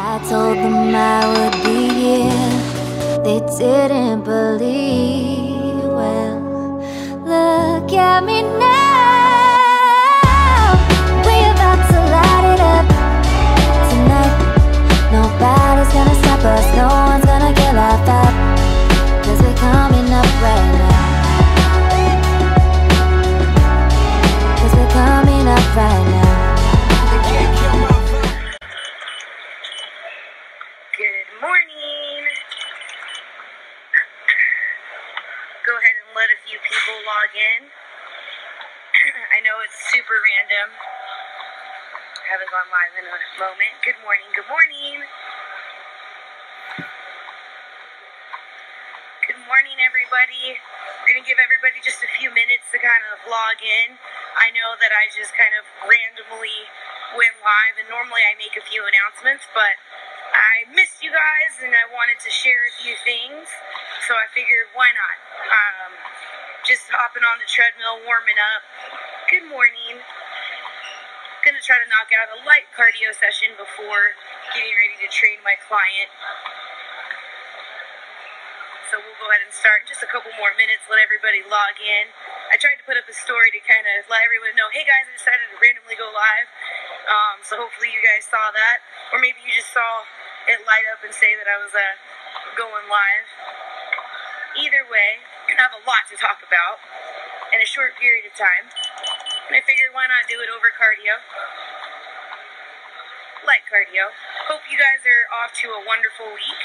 I told them I would be here. They didn't believe. Well, look at me now. We're about to light it up tonight. Nobody's gonna stop us. No one's gonna get left out. 'Cause we're coming up right now. 'Cause we're coming up right now. Good morning. Go ahead and let a few people log in. I know it's super random. I haven't gone live in a moment. Good morning, good morning. Good morning, everybody. We're going to give everybody just a few minutes to kind of log in. I know that I just kind of randomly went live, and normally I make a few announcements, but I missed you guys and I wanted to share a few things, so I figured why not? Just hopping on the treadmill, warming up. Good morning. Gonna try to knock out a light cardio session before getting ready to train my client. So we'll go ahead and start. Just a couple more minutes, let everybody log in. I tried to put up a story to kind of let everyone know, hey guys, I decided to randomly go live. So hopefully you guys saw that. Or maybe you just saw it light up and say that I was going live. Either way, I have a lot to talk about in a short period of time. And I figured why not do it over cardio. Light cardio. Hope you guys are off to a wonderful week.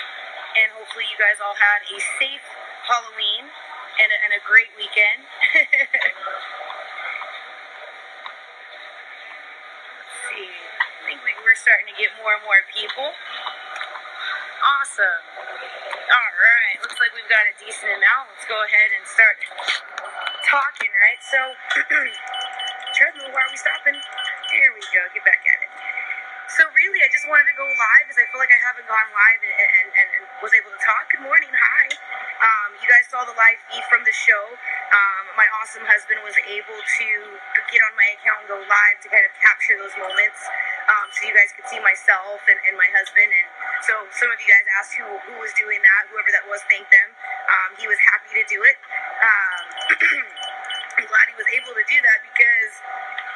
And hopefully you guys all had a safe Halloween and a great weekend. See, I think we're starting to get more and more people. Awesome. Alright, looks like we've got a decent amount. Let's go ahead and start talking, right? So, treadmill, why are we stopping? Here we go, get back at it. So really, I just wanted to go live because I feel like I haven't gone live and was able to talk. Good morning, hi. You guys saw the live feed from the show. My awesome husband was able to get on my account and go live to kind of capture those moments, so you guys could see myself and my husband. And so some of you guys asked who was doing that. Whoever that was, thank them. He was happy to do it. I'm glad he was able to do that because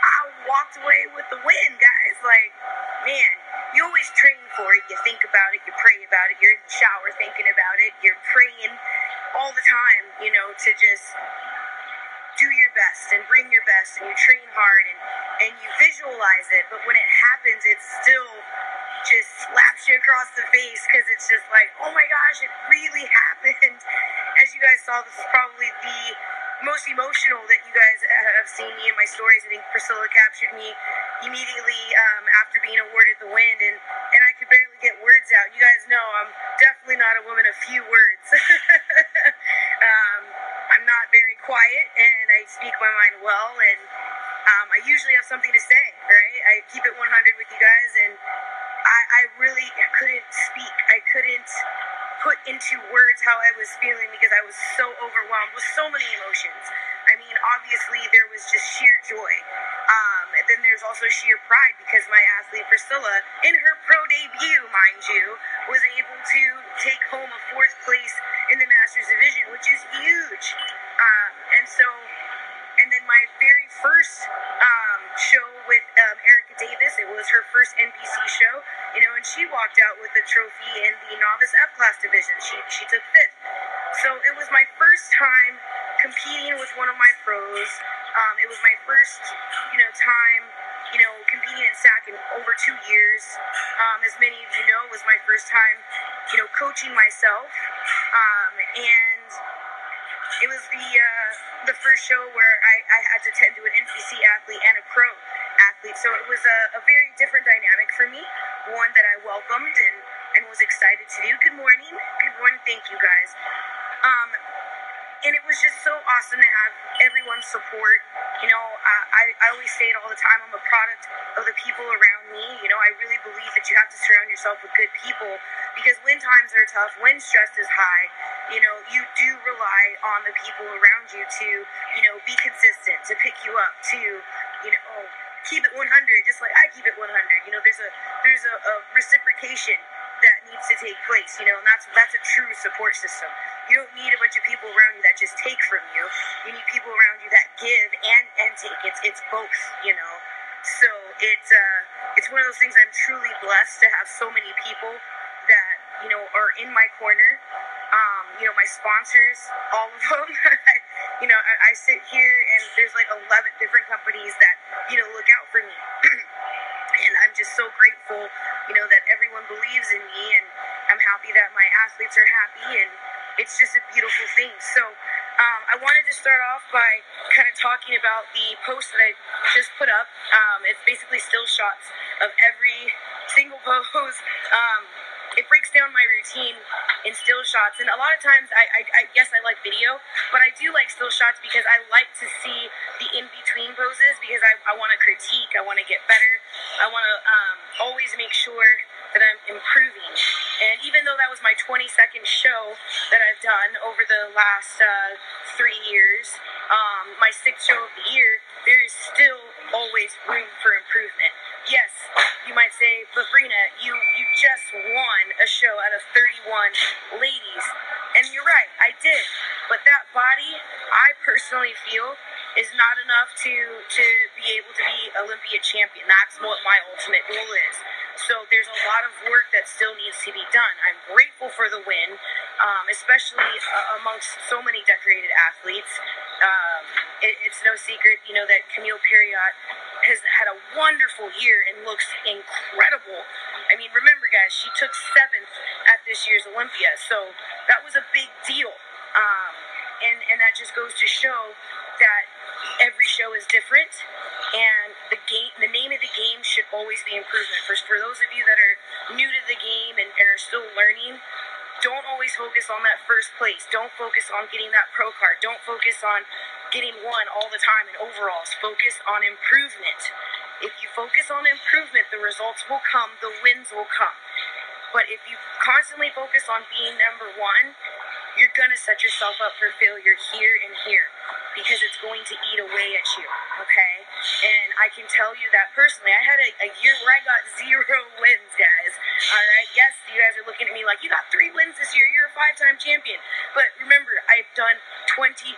I walked away with the win, guys. Like, man, you always train for it. You think about it. You pray about it. You're in the shower thinking about it. You're praying all the time, you know, to just do your best and bring your best, and you train hard and you visualize it. But when it happens, it still just slaps you across the face because it's just like, oh my gosh, it really happened. As you guys saw, this is probably the most emotional that you guys have seen me in my stories. I think Priscilla captured me immediately after being awarded the win, and I could barely get words out. You guys know I'm definitely not a woman of few words. I'm not very quiet, and I speak my mind well, and I usually have something to say, right? I keep it 100 with you guys, and I really couldn't speak. I couldn't put into words how I was feeling because I was so overwhelmed with so many emotions. I mean, obviously there was just sheer joy. Then there's also sheer pride because my athlete Priscilla, in her pro debut, mind you, was able to take home a 4th place in the Masters division, which is huge. And then my very first show with Erica Davis, it was her first NPC show, you know, and she walked out with a trophy in the novice F class division. She took 5th. So it was my first time competing with one of my pros. It was my first, time, competing in SAC in over 2 years. As many of you know, it was my first time, coaching myself. And it was the first show where I had to tend to an NPC athlete and a pro athlete. So it was a very different dynamic for me, one that I welcomed and was excited to do. Good morning. Good morning. Thank you, guys. And it was just so awesome to have everyone's support. I always say it all the time. I'm a product of the people around me. I really believe that you have to surround yourself with good people because when times are tough, when stress is high, you do rely on the people around you to, be consistent, to pick you up, to, keep it 100, just like I keep it 100. You know, there's a reciprocation that needs to take place, you know, and that's a true support system. You don't need a bunch of people around you that just take from you. You need people around you that give and take. It's both, you know. So it's one of those things. I'm truly blessed to have so many people that, you know, are in my corner. You know, my sponsors, all of them. You know, I sit here and there's like 11 different companies that, you know, look out for me. And I'm just so grateful, you know, that everyone believes in me, and I'm happy that my athletes are happy, and it's just a beautiful thing. So I wanted to start off by kind of talking about the post that I just put up. It's basically still shots of every single pose. It breaks down my routine in still shots, and a lot of times I guess I like video, but I do like still shots because I like to see the in-between poses, because I want to critique, I want to get better, I want to always make sure that I'm improving. And even though that was my 22nd show that I've done over the last 3 years, my 6th show of the year, there is still always room for improvement. Yes, you might say, but Breena, you just won a show out of 31 ladies. And you're right, I did. But that body, I personally feel, is not enough to be able to be Olympia champion. That's what my ultimate goal is. So there's a lot of work that still needs to be done. I'm grateful for the win, especially amongst so many decorated athletes. It's no secret, you know, that Camille Perriot has had a wonderful year and looks incredible. I mean, remember, guys, she took 7th at this year's Olympia, so that was a big deal. And that just goes to show that every show is different, and the name of the game should always be improvement. For those of you that are new to the game and are still learning, don't always focus on that first place. Don't focus on getting that pro card. Don't focus on getting one all the time in overalls. Focus on improvement. If you focus on improvement, the results will come, the wins will come. But if you constantly focus on being number one, you're going to set yourself up for failure here and here, because it's going to eat away at you, okay? And I can tell you that personally. I had a year where I got 0 wins, guys, all right? Yes, you guys are looking at me like, you got 3 wins this year, you're a 5-time champion. But remember, I've done 22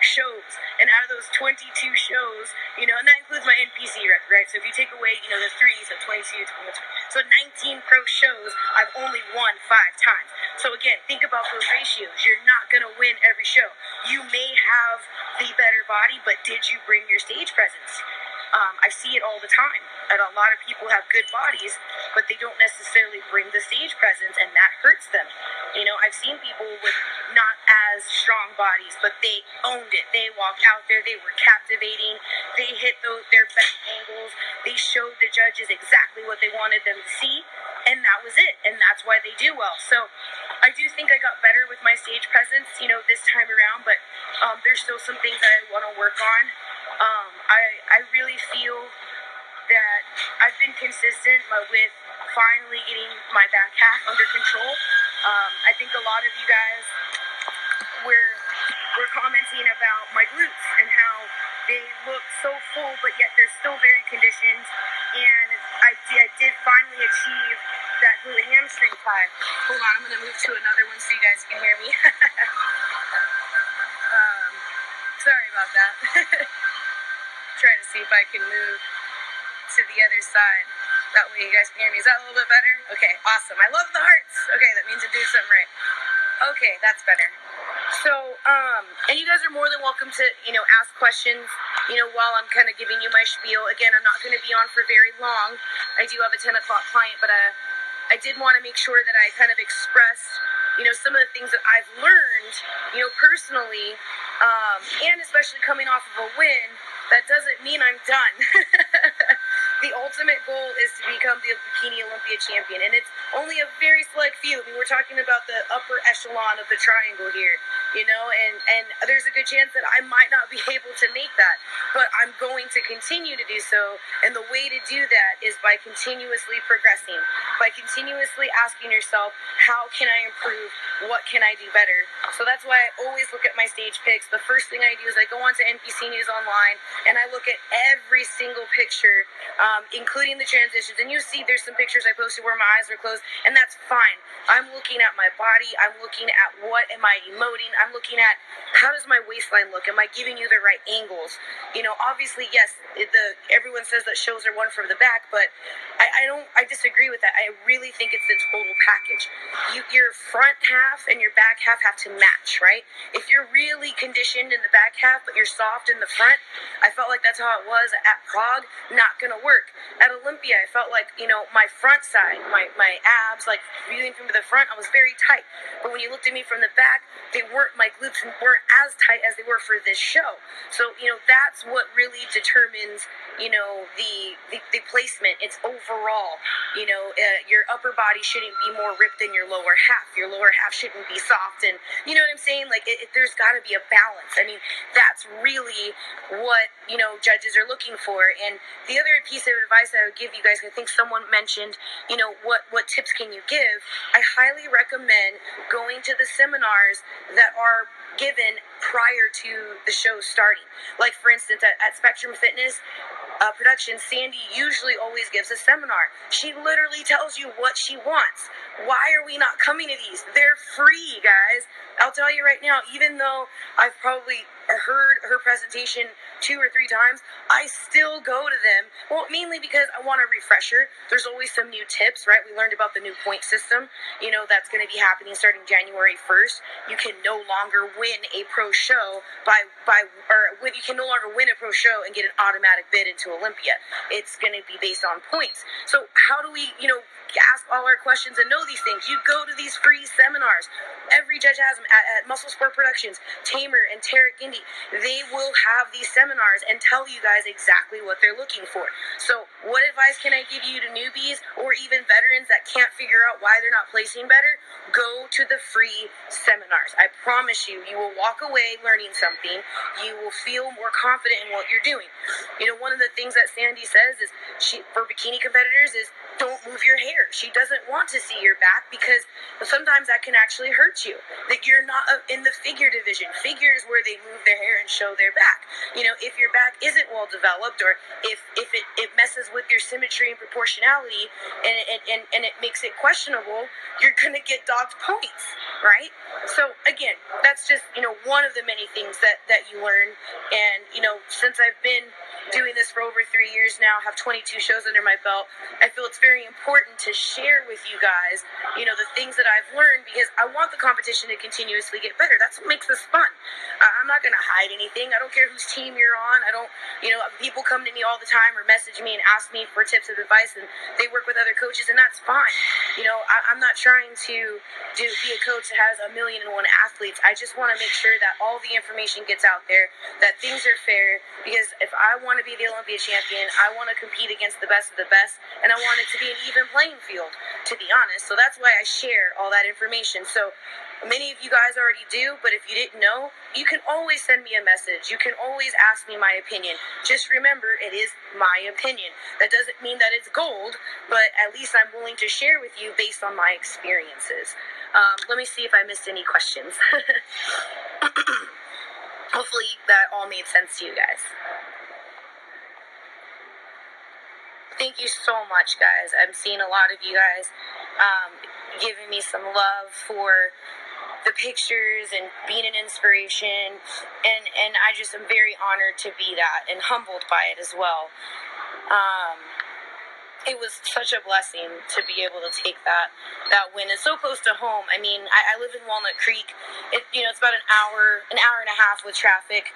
shows, and out of those 22 shows, you know, and that includes my NPC record, right? So if you take away, you know, the 3, so 22, so 19 pro shows, I've only won 5 times. So again, think about those ratios. You're not going to win every show. You may have the better body, but did you bring your stage presence? I see it all the time. And a lot of people have good bodies, but they don't necessarily bring the stage presence, and that hurts them. You know, I've seen people with not as strong bodies, but they owned it. They walked out there. They were captivating. They hit their best angles. They showed the judges exactly what they wanted them to see, and that was it. And that's why they do well. So I do think I got better with my stage presence, you know, this time around, but there's still some things that I want to work on. I really feel that I've been consistent with finally getting my back half under control. I think a lot of you guys were commenting about my glutes and how they look so full, but yet they're still very conditioned. And I did finally achieve that glute hamstring tie. Hold on, I'm going to move to another one so you guys can hear me. Sorry about that. Trying to see if I can move to the other side. That way you guys can hear me. Is that a little bit better? Okay, awesome. I love the hearts. Okay, that means I'm doing something right. Okay, that's better. So, and you guys are more than welcome to, you know, ask questions, you know, while I'm kind of giving you my spiel. Again, I'm not going to be on for very long. I do have a 10 o'clock client, but I did want to make sure that I kind of expressed, you know, some of the things that I've learned, you know, personally, and especially coming off of a win. That doesn't mean I'm done. The ultimate goal is to become the Bikini Olympia champion, and it's only a very select few. I mean, we're talking about the upper echelon of the triangle here, you know, and there's a good chance that I might not be able to make that, but I'm going to continue to do so, and the way to do that is by continuously progressing, by continuously asking yourself, how can I improve? What can I do better? So that's why I always look at my stage pics. The first thing I do is I go onto NPC News Online, and I look at every single picture, including the transitions. And you see there's some pictures I posted where my eyes are closed, and that's fine. I'm looking at my body. I'm looking at what am I emoting. I'm looking at how does my waistline look? Am I giving you the right angles? You know, obviously, yes, everyone says that shows are one from the back, but I disagree with that. I really think it's the total package. Your front half and your back half have to match, right? If you're really conditioned in the back half, but you're soft in the front, I felt like that's how it was at Prague, not gonna work. At Olympia, I felt like, you know, my front side, my abs, like viewing from the front, I was very tight. But when you looked at me from the back, my glutes weren't as tight as they were for this show. So, you know, that's what really determines, you know, the placement. It's overall, you know, your upper body shouldn't be more ripped than your lower half. Your lower half shouldn't be soft. And you know what I'm saying? Like, there's got to be a balance. I mean, that's really what, you know, judges are looking for. And the other piece of advice that I would give you guys, I think someone mentioned, you know, what tips can you give? I highly recommend going to the seminars that are given prior to the show starting. Like, for instance, at Spectrum Fitness production, Sandy usually always gives a seminar. She literally tells you what she wants. Why are we not coming to these? They're free, guys. I'll tell you right now, even though I've probably heard her presentation 2 or 3 times, I still go to them. Well, mainly because I want a refresher. There's always some new tips, right? We learned about the new point system, you know, that's going to be happening starting January 1st. You can no longer win a pro show you can no longer win a pro show and get an automatic bid into Olympia. It's going to be based on points. So how do we, you know, ask all our questions and know these things? You go to these free seminars. Every judge has them at Muscle Sport Productions, Tamer and Tarek Gindi. They will have these seminars and tell you guys exactly what they're looking for. So what advice can I give you to newbies or even veterans that can't figure out why they're not placing better? Go to the free seminars. I promise you, you will walk away learning something. You will feel more confident in what you're doing. You know, one of the things that Sandy says is, for bikini competitors, is don't move your hair. She doesn't want to see your back because sometimes that can actually hurt you. That you're not in the figure division. Figure is where they move their hair and show their back. You know, if your back isn't well developed, or if it messes with your symmetry and proportionality, and it makes it questionable, you're gonna get docked points, right? So again, that's just, you know, one of the many things that you learn. And you know, since I've been doing this for over 3 years now, have 22 shows under my belt, I feel it's very important to share with you guys, you know, the things that I've learned, because I want the competition to continuously get better. That's what makes this fun. I'm not going to hide anything. I don't care whose team you're on. I don't, you know, people come to me all the time or message me and ask me for tips and advice, and they work with other coaches, and that's fine. You know, I'm not trying to be a coach that has 1,000,001 athletes. I just want to make sure that all the information gets out there, that things are fair, because if I want to be the Olympia champion, I want to compete against the best of the best, and I want it to be an even playing field, to be honest. So that's why I share all that information. So many of you guys already do, but if you didn't know, you can always send me a message. You can always ask me my opinion. Just remember, it is my opinion. That doesn't mean that it's gold, but at least I'm willing to share with you based on my experiences. Let me see if I missed any questions. Hopefully that all made sense to you guys. Thank you so much, guys. I'm seeing a lot of you guys giving me some love for the pictures and being an inspiration, and I just am very honored to be that and humbled by it as well. It was such a blessing to be able to take that win. It's so close to home. I mean, I live in Walnut Creek. It's about an hour and a half with traffic,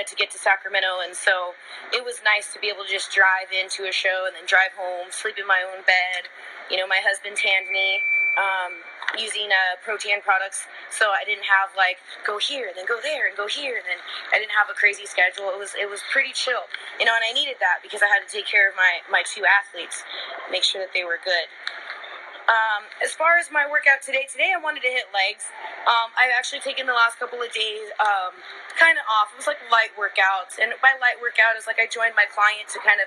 to get to Sacramento. And so it was nice to be able to just drive into a show and then drive home, sleep in my own bed. You know, my husband tanned me using protein products, so I didn't have like go here and then go there and go here, and then I didn't have a crazy schedule. It was pretty chill, and I needed that because I had to take care of my two athletes, make sure that they were good. As far as my workout today I wanted to hit legs. I've actually taken the last couple of days kind of off. It was like light workouts, and by light workout is like I joined my client to kind of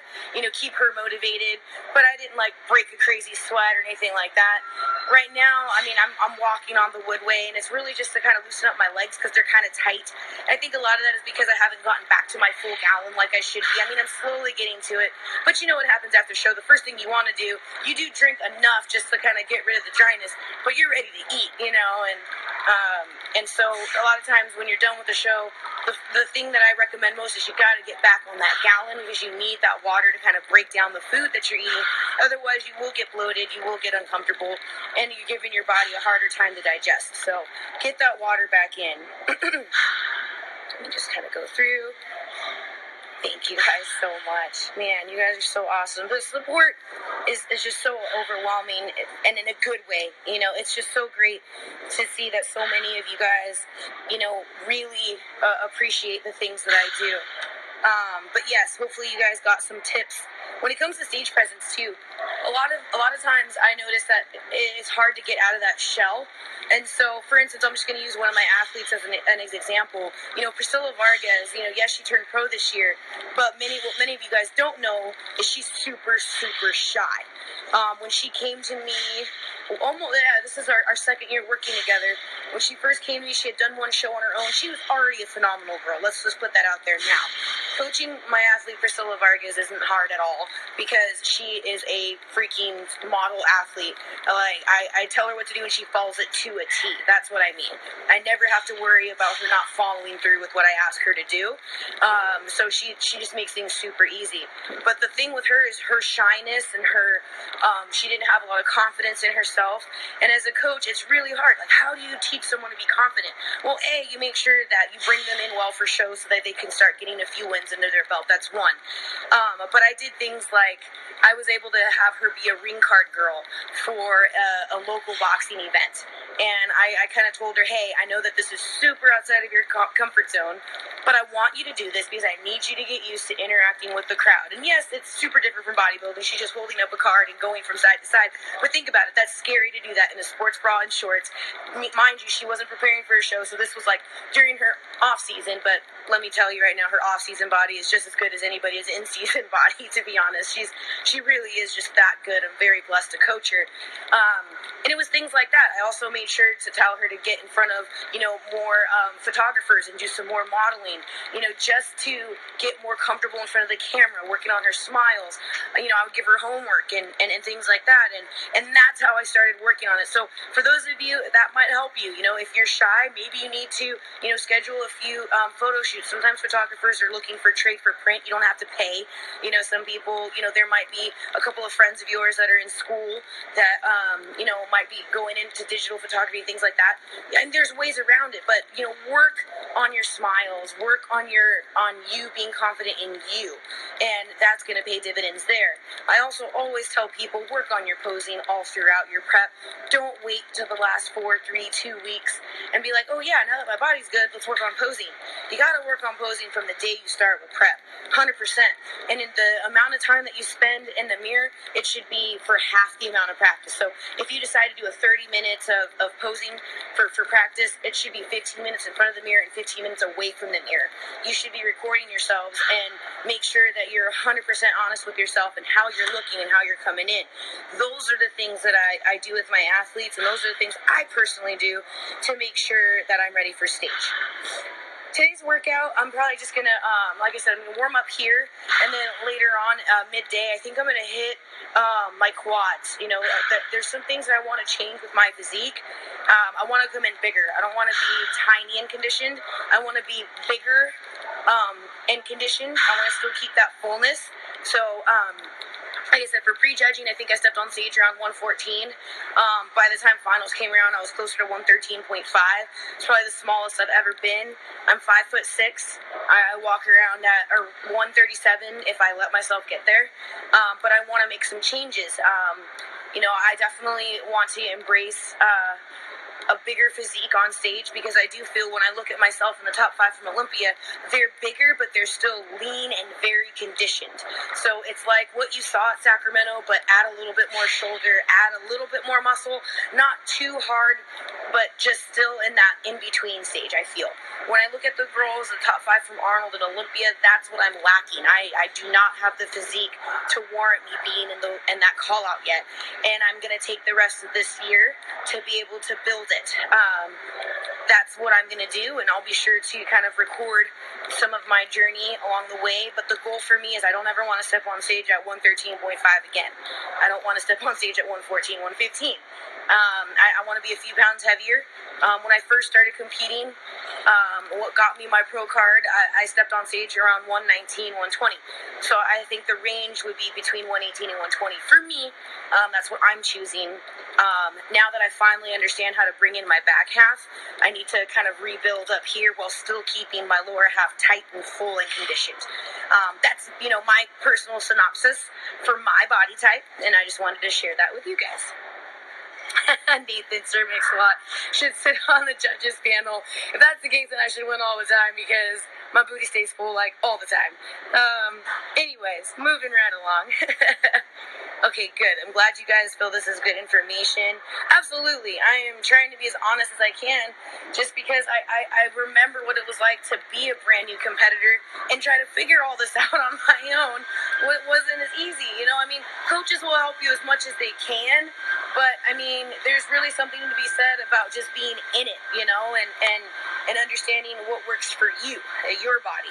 keep her motivated, but I didn't like break a crazy sweat or anything like that. Right now, I mean, I'm walking on the woodway, and it's really just to kind of loosen up my legs because they're kind of tight. I think a lot of that is because I haven't gotten back to my full gallon like I should be. I mean, I'm slowly getting to it, but you know what happens after show? The first thing you want to do, you do drink enough just to kind of get rid of the dryness, but you're ready to eat, and so a lot of times when you're done with the show, the thing that I recommend most is you got to get back on that gallon because you need that water to kind of break down the food that you're eating. Otherwise, you will get bloated, you will get uncomfortable, and you're giving your body a harder time to digest. So get that water back in. Let me just kind of go through. Thank you guys so much. Man, you guys are so awesome. The support is just so overwhelming, and in a good way. It's just so great to see that so many of you guys, really appreciate the things that I do. But yes, hopefully you guys got some tips. When it comes to stage presence too, a lot of times I notice that it's hard to get out of that shell. And so, for instance, I'm just going to use one of my athletes as an example. Priscilla Vargas, yes, she turned pro this year, but what many of you guys don't know is she's super, super shy. When she came to me, this is our second year working together. When she first came to me, she had done one show on her own. She was already a phenomenal girl. Let's just put that out there now. Coaching my athlete, Priscilla Vargas, isn't hard at all because she is a freaking model athlete. Like, I tell her what to do and she follows it to a T. That's what I mean. I never have to worry about her not following through with what I ask her to do. So she just makes things super easy. But the thing with her is her shyness and her, she didn't have a lot of confidence in herself. And as a coach, it's really hard. Like, how do you teach someone to be confident? Well, you make sure that you bring them in well for shows so that they can start getting a few wins under their belt. That's one. But I did things like I was able to have her be a ring card girl for a local boxing event. And I kind of told her, hey, I know that this is super outside of your comfort zone, but I want you to do this because I need you to get used to interacting with the crowd. And yes, it's super different from bodybuilding. She's just holding up a card and going from side to side. But think about it. That's scary to do that in a sports bra and shorts. Mind you, she wasn't preparing for a show, so this was like during her off season. But let me tell you right now, her off season body is just as good as anybody's in season body. To be honest, she really is just that good. I'm very blessed to coach her. And it was things like that. I also made sure to tell her to get in front of more photographers and do some more modeling. Just to get more comfortable in front of the camera, working on her smiles. I would give her homework and things like that. And that's how I started working on it. So for those of you, that might help you. If you're shy, maybe you need to, schedule a few photo shoots. Sometimes photographers are looking for trade for print. You don't have to pay. Some people, there might be a couple of friends of yours that are in school that, might be going into digital photography, things like that. And there's ways around it, but, work on your smiles, work on you being confident in you. And that's going to pay dividends there. I also always tell people, work on your posing all throughout your prep. Don't wait till the last 4, 3, 2 weeks and be like, oh yeah, now that my body's good, let's work on posing. You got to work on posing from the day you start with prep, 100%. And in the amount of time that you spend in the mirror, it should be for half the amount of practice. So if you decide to do a 30 minutes of posing for practice, it should be 15 minutes in front of the mirror and 15 minutes away from the mirror. You should be recording yourselves and make sure that you're 100% honest with yourself and how you're looking and how you're coming in. Those are the things that I do with my athletes, and those are the things I personally do to make sure that I'm ready for stage. Today's workout, I'm probably just going to, like I said, I'm going to warm up here, and then later on, midday, I think I'm going to hit my quads. There's some things that I want to change with my physique. I want to come in bigger. I don't want to be tiny and conditioned. I want to be bigger and conditioned. I want to still keep that fullness. So, like I said, for prejudging, I think I stepped on stage around 114. By the time finals came around, I was closer to 113.5. It's probably the smallest I've ever been. I'm 5'6". I walk around at 137 if I let myself get there. But I want to make some changes. I definitely want to embrace a bigger physique on stage, because I do feel when I look at myself in the top 5 from Olympia, they're bigger, but they're still lean and very conditioned. So it's like what you saw at Sacramento, but add a little bit more shoulder, add a little bit more muscle, not too hard, but just still in that in-between stage, I feel. When I look at the girls, the top 5 from Arnold and Olympia, that's what I'm lacking. I do not have the physique to warrant me being in that call-out yet. And I'm going to take the rest of this year to be able to build it. That's what I'm going to do, and I'll be sure to kind of record some of my journey along the way. But the goal for me is I don't ever want to step on stage at 113.5 again. I don't want to step on stage at 114, 115. I want to be a few pounds heavier. When I first started competing, what got me my pro card, I stepped on stage around 119, 120. So I think the range would be between 118 and 120. For me, that's what I'm choosing. Now that I finally understand how to bring in my back half, I need to kind of rebuild up here while still keeping my lower half tight and full and conditioned. That's, my personal synopsis for my body type, and I just wanted to share that with you guys. Nathan Sir Mix-a-Lot should sit on the judges panel. If that's the case, then I should win all the time, because my booty stays full all the time. Anyways, moving right along. Okay, good. I'm glad you guys feel this is good information. Absolutely. I am trying to be as honest as I can, just because I remember what it was like to be a brand new competitor and try to figure all this out on my own. It wasn't as easy, coaches will help you as much as they can, but there's really something to be said about just being in it, and understanding what works for you, your body.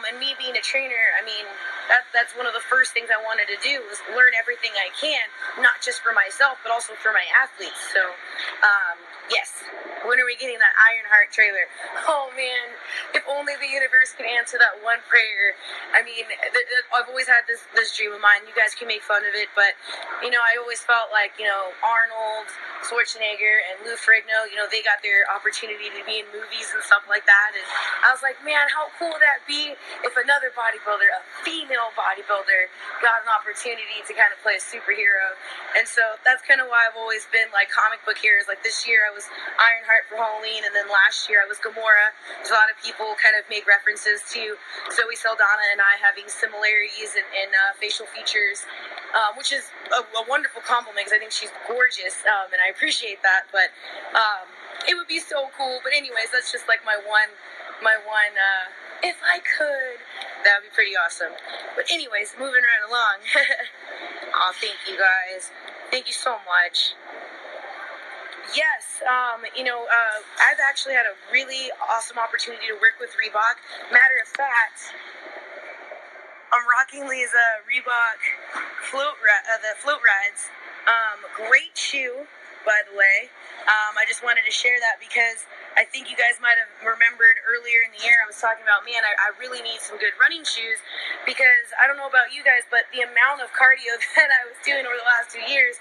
And me being a trainer, that's one of the first things I wanted to do, was learn everything I can, not just for myself, but also for my athletes. So, yes, when are we getting that Ironheart trailer? Oh man, if only the universe could answer that one prayer. I've always had this dream of mine. You guys can make fun of it, but I always felt like Arnold Schwarzenegger and Lou Ferrigno, they got their opportunity to be in movies and stuff like that, and I was like, man, how cool would that be if another bodybuilder, a female bodybuilder, got an opportunity to kind of play a superhero. And so that's kind of why I've always been comic book heroes. This year I was Ironheart for Halloween, and then last year I was Gamora. So a lot of people kind of make references to Zoe Saldana and I having similarities in facial features, which is a wonderful compliment, because I think she's gorgeous, and I appreciate that. But it would be so cool. But anyways, that's just my one. If I could, that would be pretty awesome. But anyways, moving right along. Oh, thank you guys. Thank you so much. Yes, I've actually had a really awesome opportunity to work with Reebok. Matter of fact, I'm rocking these Reebok the float rides. Great shoe, by the way. I just wanted to share that because I think you guys might have remembered earlier in the year I was talking about, man, I really need some good running shoes, because I don't know about you guys, but the amount of cardio that I was doing over the last 2 years,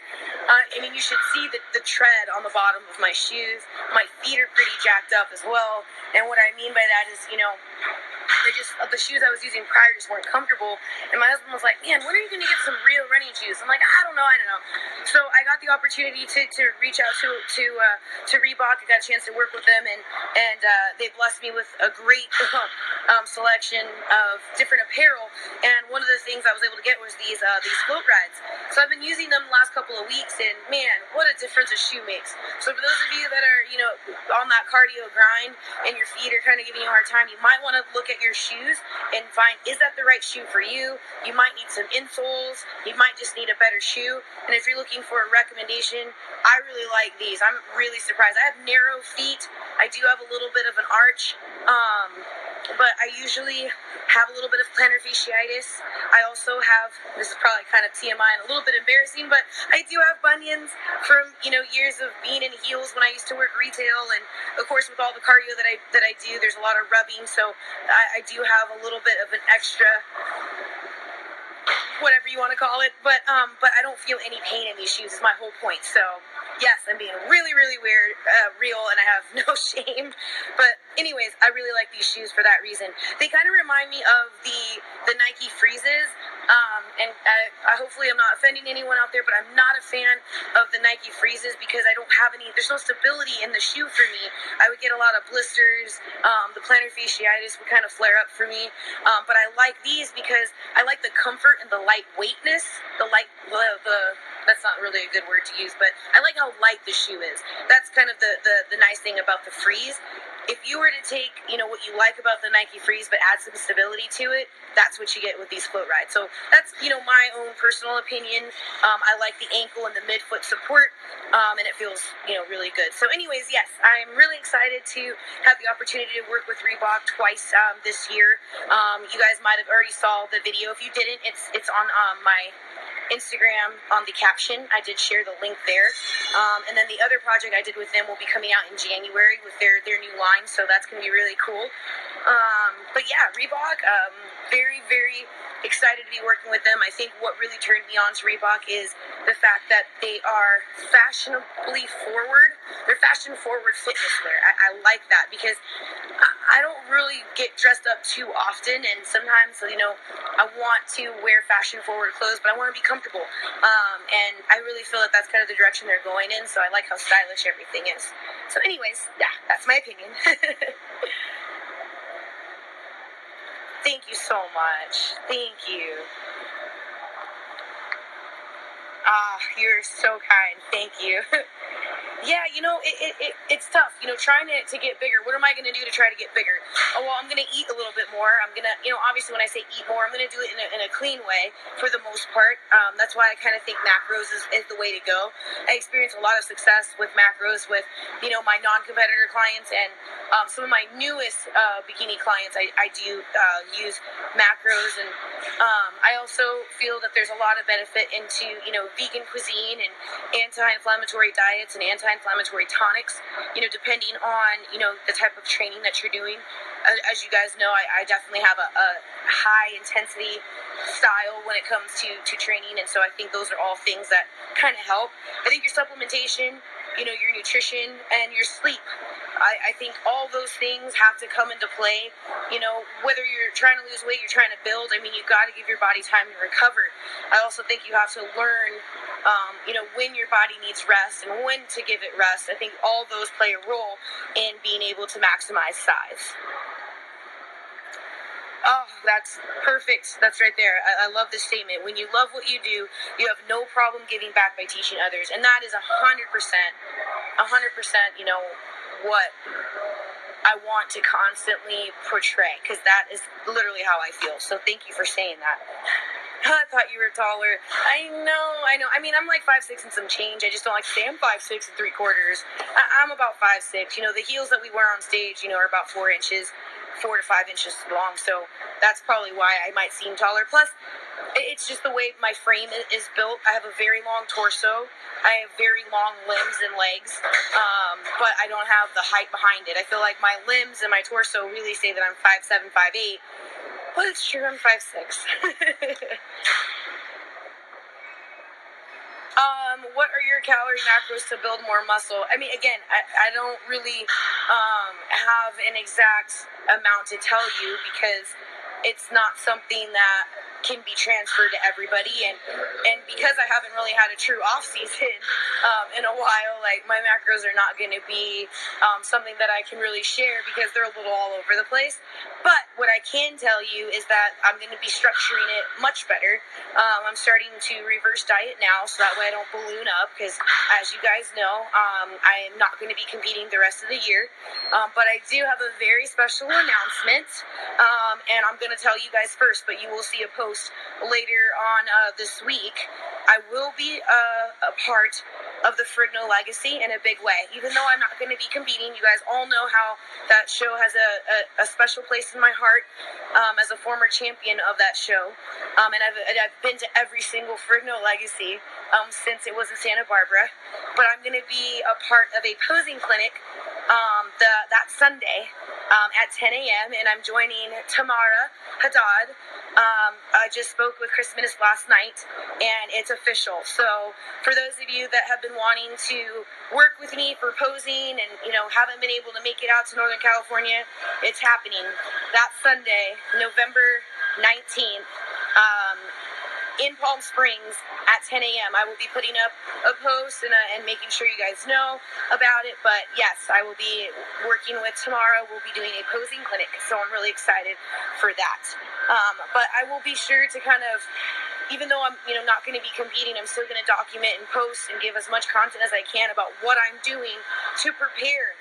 you should see the tread on the bottom of my shoes. My feet are pretty jacked up as well, and what I mean by that is, the shoes I was using prior just weren't comfortable, and my husband was like, man, when are you going to get some real running shoes? I'm like, I don't know. So I got the opportunity to reach out to Reebok. I got a chance to work with them, and they blessed me with a great selection of different apparel, and one of the things I was able to get was these float rides. So I've been using them the last couple of weeks, and man, what a difference a shoe makes. So for those of you that are, on that cardio grind and your feet are kind of giving you a hard time, you might want to look at your shoes and find, is that the right shoe for you? You might need some insoles. You might just need a better shoe. And if you're looking for a recommendation, I really like these. I'm really surprised. I have narrow feet. I do have a little bit of an arch, but I usually have a little bit of plantar fasciitis. I also have, this is probably kind of TMI and a little bit embarrassing, but I do have bunions from, years of being in heels when I used to work retail, and of course with all the cardio that I do, there's a lot of rubbing, so I do have a little bit of an extra, whatever you want to call it, but I don't feel any pain in these shoes is my whole point. So yes, I'm being really, really real, and I have no shame. But anyways, I really like these shoes for that reason. They kind of remind me of the Nike Freezes, And hopefully I'm not offending anyone out there, but I'm not a fan of the Nike Freezes because I don't have any, there's no stability in the shoe for me. I would get a lot of blisters, the plantar fasciitis would kind of flare up for me, but I like these because I like the comfort and the lightweightness, that's not really a good word to use, but I like how light the shoe is. That's kind of the nice thing about the Freeze. If you were to take, what you like about the Nike Freeze, but add some stability to it, that's what you get with these float rides. So that's, my own personal opinion. I like the ankle and the midfoot support, and it feels, really good. So anyways, yes, I'm really excited to have the opportunity to work with Reebok twice this year. You guys might have already saw the video. If you didn't, it's on my Instagram on the caption. I did share the link there. And then the other project I did with them will be coming out in January with their new line, so that's going to be really cool. But yeah, Reebok, very, very excited to be working with them. I think what really turned me on to Reebok is the fact that they are fashionably forward. They're fashion forward fitness wear. I like that because I don't really get dressed up too often, and sometimes, I want to wear fashion forward clothes, but I want to be comfortable. And I really feel that that's kind of the direction they're going in, so I like how stylish everything is. So anyways, yeah, that's my opinion. Thank you so much. Thank you. You're so kind. Thank you. Yeah, it's tough, trying to get bigger. What am I going to do to try to get bigger? Oh, well, I'm going to eat a little bit more. I'm going to, obviously when I say eat more, I'm going to do it in a clean way for the most part. That's why I kind of think macros is the way to go. I experience a lot of success with macros with, my non-competitor clients and some of my newest bikini clients. I do use macros, and I also feel that there's a lot of benefit into, vegan cuisine and anti-inflammatory diets and anti-inflammatory tonics, depending on, the type of training that you're doing. As you guys know, I definitely have a high intensity style when it comes to training, and so I think those are all things that kind of help. I think your supplementation, your nutrition, and your sleep, I think all those things have to come into play. Whether you're trying to lose weight, you're trying to build, you've got to give your body time to recover. I also think you have to learn, when your body needs rest and when to give it rest. I think all those play a role in being able to maximize size. Oh, that's perfect. That's right there. I love this statement. When you love what you do, you have no problem giving back by teaching others. And that is 100%, what I want to constantly portray, because that is literally how I feel. So thank you for saying that. I thought you were taller. I know. I'm like 5'6" and some change. I just don't like to say I'm 5'6" and 3/4. I'm about 5'6". The heels that we wear on stage, are about 4 to 5 inches long. So that's probably why I might seem taller. Plus, it's just the way my frame is built. I have a very long torso. I have very long limbs and legs, but I don't have the height behind it. I feel like my limbs and my torso really say that I'm 5'7", 5'8". Well, it's true, I'm 5'6". What are your calorie macros to build more muscle? Again, I don't really have an exact amount to tell you because it's not something that can be transferred to everybody, and because I haven't really had a true off season in a while, like my macros are not going to be something that I can really share because they're a little all over the place. But what I can tell you is that I'm going to be structuring it much better. I'm starting to reverse diet now, so that way I don't balloon up, because as you guys know, I am not going to be competing the rest of the year, but I do have a very special announcement, and I'm going to tell you guys first, but you will see a post later on this week. I will be a part of the Frigno Legacy in a big way. Even though I'm not going to be competing, you guys all know how that show has a special place in my heart as a former champion of that show. And I've been to every single Frigno Legacy since it was in Santa Barbara. But I'm going to be a part of a posing clinic that Sunday at 10 a.m. and I'm joining Tamara Haddad. I just spoke with Chris Minnis last night, and it's official. So for those of you that have been wanting to work with me for posing and, haven't been able to make it out to Northern California, it's happening that Sunday, November 19th. in Palm Springs at 10 a.m. I will be putting up a post and making sure you guys know about it. But yes, I will be working with tomorrow. We'll be doing a posing clinic, so I'm really excited for that. But I will be sure to kind of, even though I'm not going to be competing, I'm still going to document and post and give as much content as I can about what I'm doing to prepare.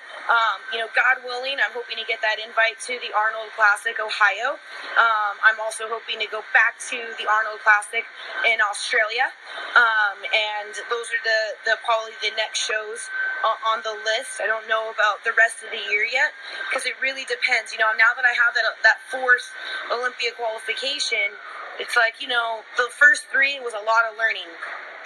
God willing, I'm hoping to get that invite to the Arnold Classic, Ohio. I'm also hoping to go back to the Arnold Classic in Australia. And those are the probably the next shows on the list. I don't know about the rest of the year yet, because it really depends. Now that I have that fourth Olympia qualification, it's like, the first three was a lot of learning.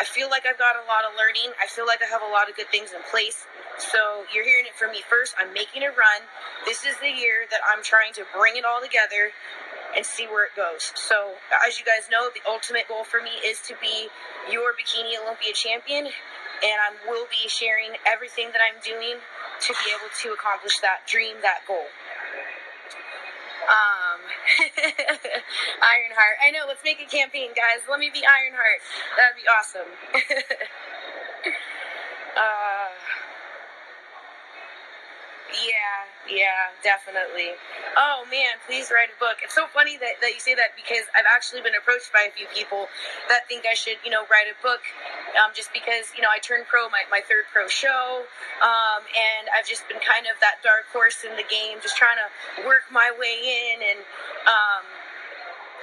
I feel like I've got a lot of learning. I feel like I have a lot of good things in place. So you're hearing it from me first. I'm making a run. This is the year that I'm trying to bring it all together and see where it goes. So as you guys know, the ultimate goal for me is to be your Bikini Olympia champion. And I will be sharing everything that I'm doing to be able to accomplish that dream, that goal. Ironheart. I know, let's make a campaign, guys. Let me be Ironheart. That'd be awesome. Yeah, definitely. Oh man, please write a book. It's so funny that you say that, because I've actually been approached by a few people that think I should, write a book, just because, I turned pro, my third pro show, and I've just been kind of that dark horse in the game, just trying to work my way in, and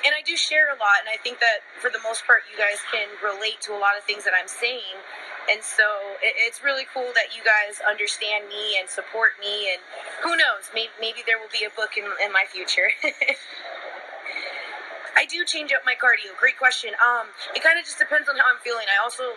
I do share a lot, and I think that for the most part you guys can relate to a lot of things that I'm saying. And so it's really cool that you guys understand me and support me, and who knows, maybe there will be a book in my future. I do change up my cardio. Great question. It kind of just depends on how I'm feeling. It also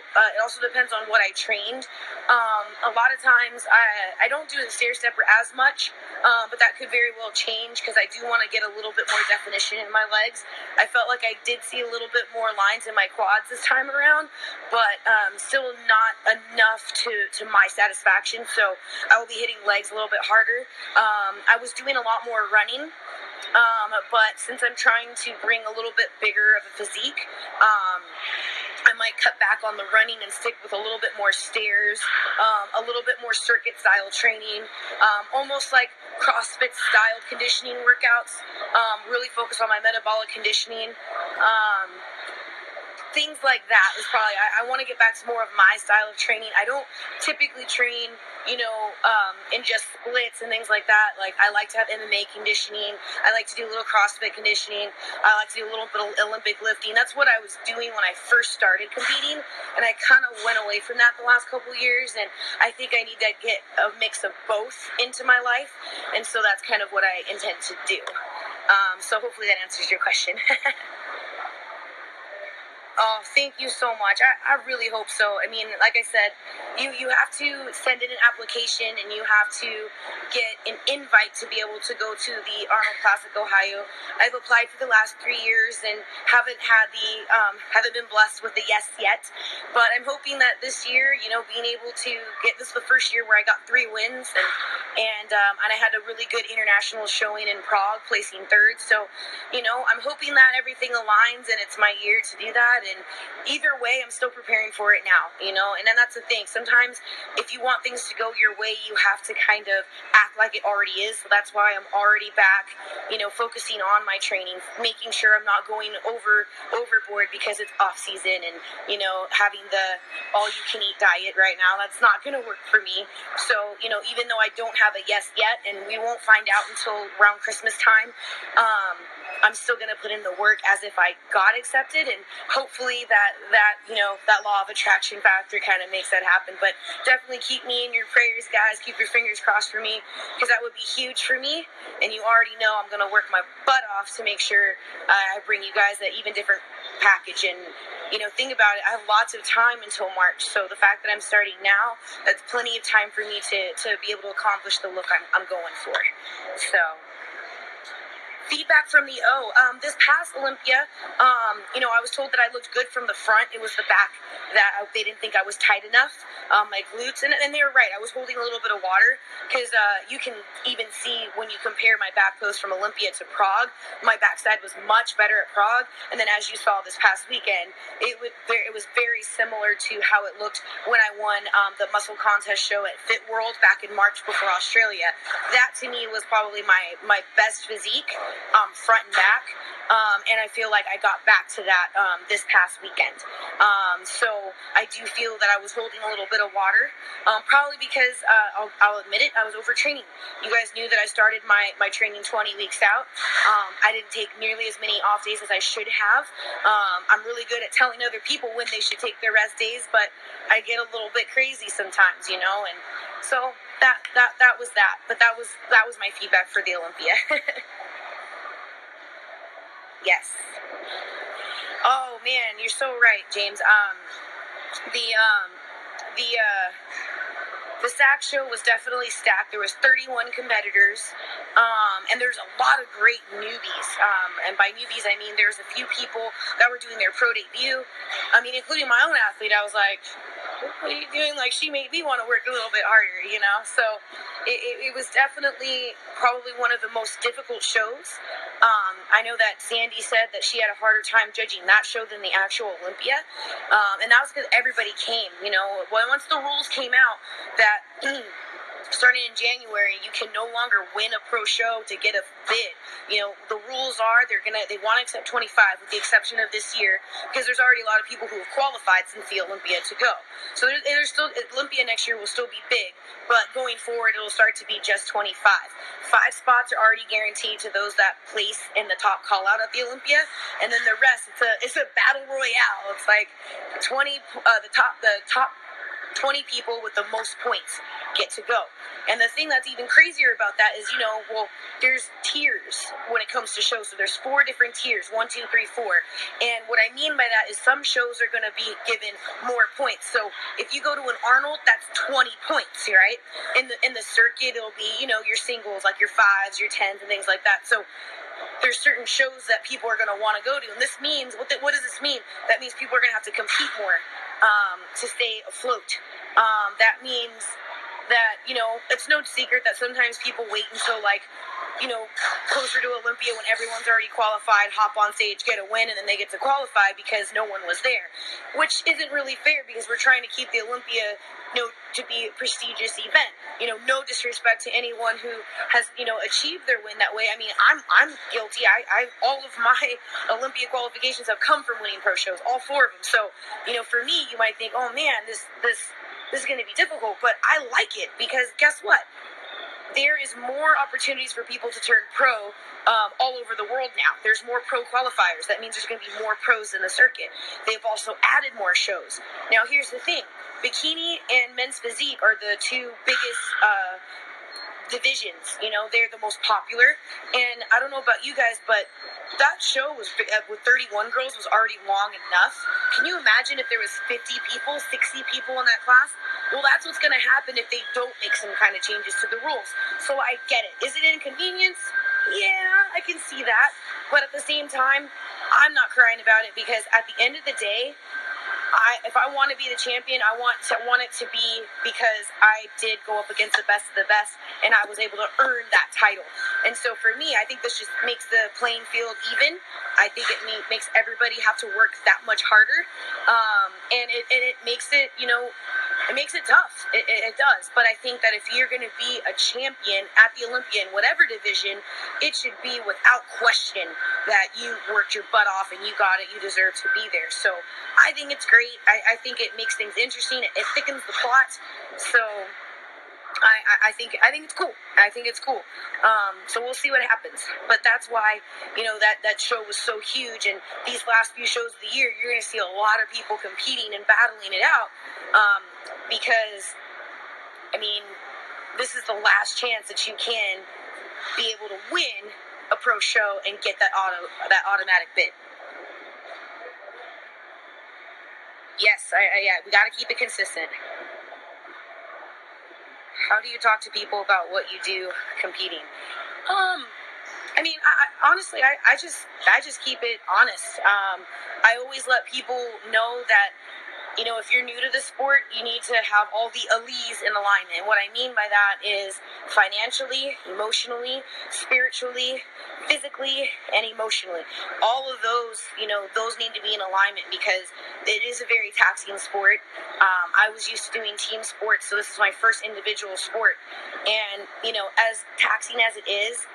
depends on what I trained. A lot of times I don't do the stair stepper as much, but that could very well change, because I do want to get a little bit more definition in my legs. I felt like I did see a little bit more lines in my quads this time around, but still not enough to my satisfaction. So I will be hitting legs a little bit harder. I was doing a lot more running. But since I'm trying to bring a little bit bigger of a physique, I might cut back on the running and stick with a little bit more stairs, a little bit more circuit style training, almost like CrossFit style conditioning workouts, really focus on my metabolic conditioning. Things like that is probably, I want to get back to more of my style of training. I don't typically train, in just splits and things like that. Like, I like to have MMA conditioning. I like to do a little CrossFit conditioning. I like to do a little bit of Olympic lifting. That's what I was doing when I first started competing, and I kind of went away from that the last couple of years, and I think I need to get a mix of both into my life, and so that's kind of what I intend to do. So hopefully that answers your question. Oh, thank you so much. I really hope so. I mean, like I said, you have to send in an application, and you have to get an invite to be able to go to the Arnold Classic, Ohio. I've applied for the last 3 years and haven't been blessed with the yes yet. But I'm hoping that this year, being able to get this the first year where I got 3 wins, and I had a really good international showing in Prague, placing third. So, I'm hoping that everything aligns and it's my year to do that. And either way, I'm still preparing for it now, and then that's the thing. Sometimes if you want things to go your way, you have to kind of act like it already is. So that's why I'm already back, focusing on my training, making sure I'm not going overboard because it's off season, and, having the all you can eat diet right now, that's not going to work for me. So, even though I don't have a yes yet, and we won't find out until around Christmas time, I'm still going to put in the work as if I got accepted, and hopefully that law of attraction factor kind of makes that happen. But definitely keep me in your prayers, guys. Keep your fingers crossed for me, because that would be huge for me. And you already know I'm going to work my butt off to make sure I bring you guys an even different package. And, think about it. I have lots of time until March. So the fact that I'm starting now, that's plenty of time for me to be able to accomplish the look I'm going for. So Feedback from the this past Olympia, I was told that I looked good from the front. It was the back that they didn't think I was tight enough, my glutes, and they were right. I was holding a little bit of water because you can even see when you compare my back pose from Olympia to Prague, my backside was much better at Prague, and then as you saw this past weekend, it was very similar to how it looked when I won the muscle contest show at Fit World back in March before Australia. That to me was probably my best physique, front and back, and I feel like I got back to that this past weekend. So I do feel that I was holding a little bit of water, probably because I'll admit it, I was overtraining. You guys knew that I started my training 20 weeks out. I didn't take nearly as many off days as I should have. I'm really good at telling other people when they should take their rest days, but I get a little bit crazy sometimes, and so that was that. But that was my feedback for the Olympia. Yes. Oh man, you're so right, James. The SAC show was definitely stacked. There was 31 competitors, and there's a lot of great newbies. And by newbies, I mean there's a few people that were doing their pro debut. I mean, including my own athlete. I was like, what are you doing? Like, she made me want to work a little bit harder, So it was definitely probably one of the most difficult shows. I know that Sandy said that she had a harder time judging that show than the actual Olympia. And that was because everybody came, once the rules came out that starting in January, you can no longer win a pro show to get a bid. The rules are they want to accept 25 with the exception of this year because there's already a lot of people who have qualified since the Olympia to go. So there's still Olympia next year will still be big, but going forward it'll start to be just 25. 5 spots are already guaranteed to those that place in the top call out at the Olympia, and then the rest it's a battle royale. It's like 20 the top 20 people with the most points get to go. And the thing that's even crazier about that is, there's tiers when it comes to shows. So there's 4 different tiers, 1, 2, 3, 4. And what I mean by that is some shows are going to be given more points. So if you go to an Arnold, that's 20 points, right? In the circuit, it'll be, your singles, like your 5s, your 10s, and things like that. So there's certain shows that people are going to want to go to. And this means, what does this mean? That means people are going to have to compete more to stay afloat. That means that, it's no secret that sometimes people wait until, closer to Olympia when everyone's already qualified, hop on stage, get a win, and then they get to qualify because no one was there. Which isn't really fair because we're trying to keep the Olympia, to be a prestigious event. No disrespect to anyone who has, achieved their win that way. I mean, I'm guilty. I all of my Olympia qualifications have come from winning pro shows, all 4 of them. So, for me, you might think, oh man, this is going to be difficult, but I like it because guess what? There is more opportunities for people to turn pro all over the world now. There's more pro qualifiers. That means there's going to be more pros in the circuit. They've also added more shows. Now, here's the thing. Bikini and men's physique are the 2 biggest divisions. They're the most popular. And I don't know about you guys, but that show was with 31 girls was already long enough. Can you imagine if there was 50 people, 60 people in that class? Well, that's what's going to happen if they don't make some kind of changes to the rules. So I get it. Is it an inconvenience? Yeah, I can see that. But at the same time, I'm not crying about it because at the end of the day, if I want to be the champion, I want it to be because I did go up against the best of the best, and I was able to earn that title. And so for me, I think this just makes the playing field even. I think it makes everybody have to work that much harder, and it makes it, it makes it tough. It does. But I think that if you're going to be a champion at the Olympia in whatever division, it should be without question that you worked your butt off and you got it. You deserve to be there. So I think it's great. I think it makes things interesting. It thickens the plot. So I think it's cool. I think it's cool. So we'll see what happens. But that's why, that show was so huge. And these last few shows of the year, you're going to see a lot of people competing and battling it out. Because, this is the last chance that you can be able to win a pro show and get that automatic bid. Yes, we got to keep it consistent. How do you talk to people about what you do competing? I mean, honestly, I just keep it honest. I always let people know that, you know, if you're new to the sport, you need to have all the alleys in alignment. What I mean by that is financially, emotionally, spiritually, physically, and emotionally. All of those, you know, those need to be in alignment because it is a very taxing sport. I was used to doing team sports, so this is my first individual sport. And, you know, as taxing as it is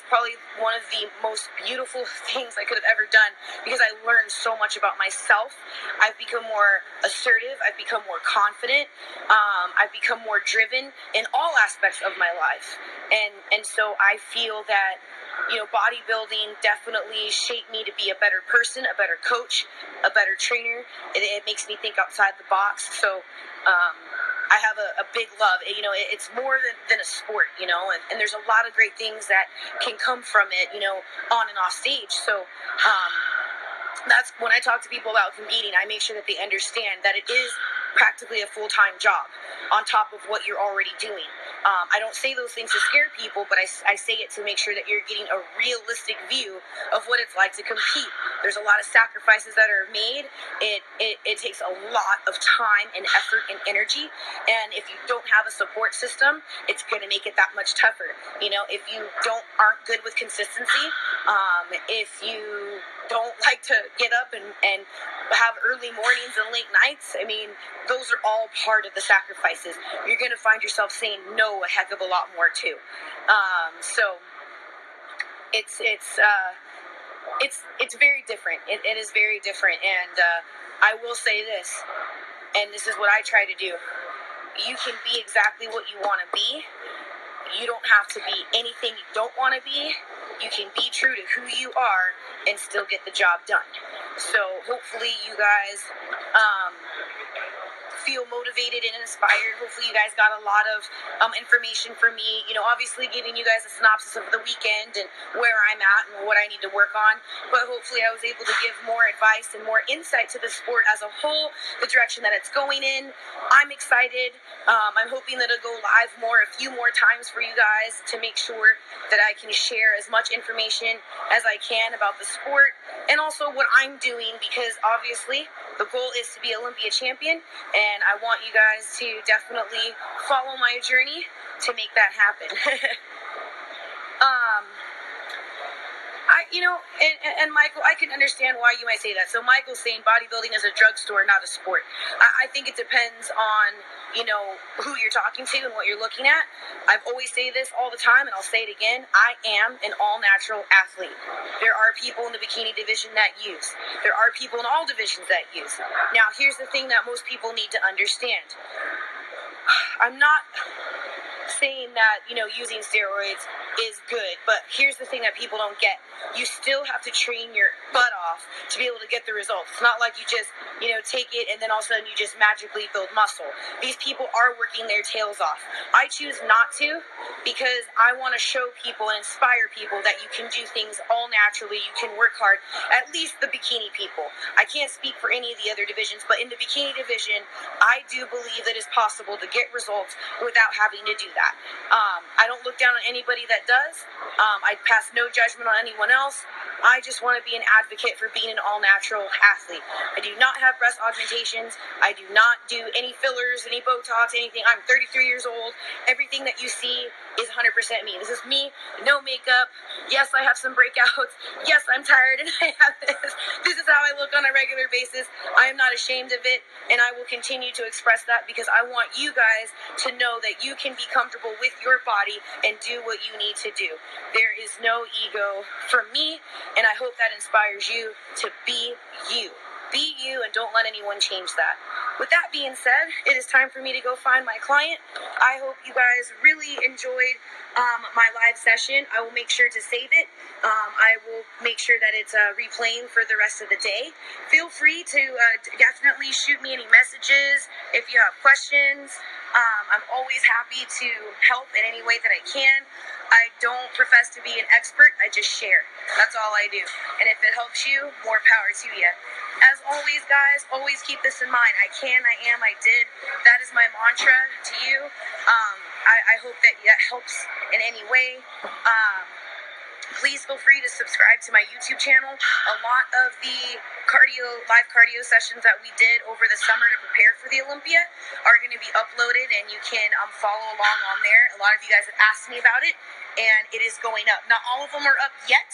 probably one of the most beautiful things I could have ever done because I learned so much about myself. I've become more assertive. I've become more confident. I've become more driven in all aspects of my life. And so I feel that, you know, bodybuilding definitely shaped me to be a better person, a better coach, a better trainer. It makes me think outside the box. So, I have a big love. You know, it's more than a sport, you know, and there's a lot of great things that can come from it, you know, on and off stage. So that's when I talk to people about competing, I make sure that they understand that it is practically a full-time job on top of what you're already doing. I don't say those things to scare people, but I say it to make sure that you're getting a realistic view of what it's like to compete. There's a lot of sacrifices that are made. It takes a lot of time and effort and energy. And if you don't have a support system, it's going to make it that much tougher. You know, if you aren't good with consistency, if you don't like to get up and have early mornings and late nights, I mean, those are all part of the sacrifices. You're going to find yourself saying no a heck of a lot more too. So it's very different. It is very different. And I will say this, and this is what I try to do. You can be exactly what you want to be. You don't have to be anything you don't want to be. You can be true to who you are and still get the job done. So hopefully you guys feel motivated and inspired. Hopefully you guys got a lot of information for me, you know, obviously giving you guys a synopsis of the weekend and where I'm at and what I need to work on, but hopefully I was able to give more advice and more insight to the sport as a whole, the direction that it's going in. I'm excited. I'm hoping that it'll go live a few more times for you guys to make sure that I can share as much information as I can about the sport and also what I'm doing, because obviously the goal is to be Olympia champion, and I want you guys to definitely follow my journey to make that happen. And Michael, I can understand why you might say that. So Michael's saying bodybuilding is a drugstore, not a sport. I think it depends on, you know, who you're talking to and what you're looking at. I've always say this all the time, and I'll say it again. I am an all-natural athlete. There are people in the bikini division that use. There are people in all divisions that use. Now, here's the thing that most people need to understand. I'm not saying that, you know, using steroids is good, but here's the thing that people don't get. You still have to train your butt off to be able to get the results. It's not like you just, you know, take it and then all of a sudden you just magically build muscle. These people are working their tails off. I choose not to because I want to show people and inspire people that you can do things all naturally. You can work hard. At least the bikini people. I can't speak for any of the other divisions, but in the bikini division, I do believe that it's possible to get results without having to do that. I don't look down on anybody that does. I pass no judgment on anyone else. I just want to be an advocate for being an all-natural athlete. I do not have breast augmentations. I do not do any fillers, any Botox, anything. I'm 33 years old. Everything that you see is 100% me. This is me, no makeup. Yes, I have some breakouts. Yes, I'm tired and I have this. This is how I look on a regular basis. I am not ashamed of it, and I will continue to express that because I want you guys to know that you can be comfortable with your body and do what you need to do. There is no ego from me, and I hope that inspires you to be you. Be you and don't let anyone change that. With that being said, it is time for me to go find my client. I hope you guys really enjoyed my live session. I will make sure to save it. I will make sure that it's replaying for the rest of the day. Feel free to definitely shoot me any messages if you have questions. I'm always happy to help in any way that I can. I don't profess to be an expert. I just share. That's all I do. And if it helps you, more power to you. As always, guys, always keep this in mind. I can, I am, I did. That is my mantra to you. I hope that helps in any way. Please feel free to subscribe to my YouTube channel. A lot of the live cardio sessions that we did over the summer to prepare for the Olympia are going to be uploaded, and you can follow along on there. A lot of you guys have asked me about it, and it is going up. Not all of them are up yet,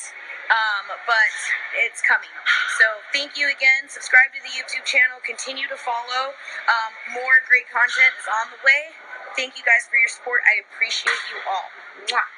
but it's coming. So thank you again. Subscribe to the YouTube channel. Continue to follow. More great content is on the way. Thank you guys for your support. I appreciate you all. Mwah.